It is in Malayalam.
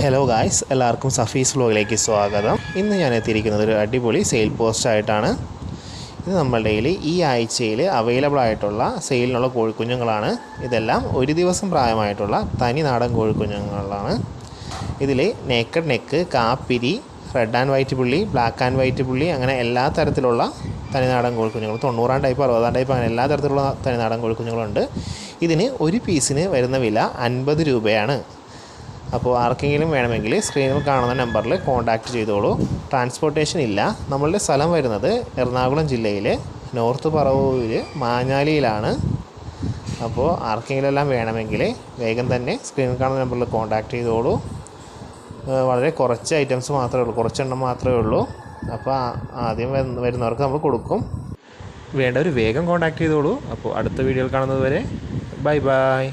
ഹലോ ഗായ്സ്, എല്ലാവർക്കും സഫീസ് വ്ലോഗിലേക്ക് സ്വാഗതം. ഇന്ന് ഞാൻ എത്തിയിരിക്കുന്നത് ഒരു അടിപൊളി സെയിൽ പോസ്റ്റായിട്ടാണ്. ഇത് നമ്മളുടെ ഈ ആഴ്ചയിൽ അവൈലബിൾ ആയിട്ടുള്ള സെയിലിനുള്ള കോഴിക്കുഞ്ഞുങ്ങളാണ്. ഇതെല്ലാം ഒരു ദിവസം പ്രായമായിട്ടുള്ള തനി നാടൻ കോഴിക്കുഞ്ഞുങ്ങളാണ്. ഇതിൽ നേക്കഡ് നെക്ക്, കാപ്പിരി, റെഡ് ആൻഡ് വൈറ്റ് പുള്ളി, ബ്ലാക്ക് ആൻഡ് വൈറ്റ് പുള്ളി, അങ്ങനെ എല്ലാ തരത്തിലുള്ള തനിനാടൻ കോഴിക്കുഞ്ഞുങ്ങൾ, 90 ടൈപ്പ്, 60 ടൈപ്പ്, അങ്ങനെ എല്ലാ തരത്തിലുള്ള തനിനാടൻ കോഴിക്കുഞ്ഞുങ്ങളുണ്ട്. ഇതിന് ഒരു പീസിന് വരുന്ന വില 50 രൂപയാണ്. അപ്പോൾ ആർക്കെങ്കിലും വേണമെങ്കിൽ സ്ക്രീനിൽ കാണുന്ന നമ്പറിൽ കോൺടാക്റ്റ് ചെയ്തോളൂ. ട്രാൻസ്പോർട്ടേഷൻ ഇല്ല. നമ്മളുടെ സ്ഥലം വരുന്നത് എറണാകുളം ജില്ലയിലെ നോർത്ത് പറവൂർ മാഞ്ഞാലിയിലാണ്. അപ്പോൾ ആർക്കെങ്കിലും എല്ലാം വേണമെങ്കിൽ വേഗം തന്നെ സ്ക്രീനിൽ കാണുന്ന നമ്പറിൽ കോൺടാക്റ്റ് ചെയ്തോളൂ. വളരെ കുറച്ച് ഐറ്റംസ് മാത്രമേ ഉള്ളൂ, കുറച്ചെണ്ണം മാത്രമേ ഉള്ളൂ. അപ്പോൾ ആദ്യം വരുന്നവർക്ക് നമ്മൾ കൊടുക്കും. വേണ്ടവർ വേഗം കോൺടാക്റ്റ് ചെയ്തോളൂ. അപ്പോൾ അടുത്ത വീഡിയോയിൽ കാണുന്നത് വരെ ബൈ ബൈ.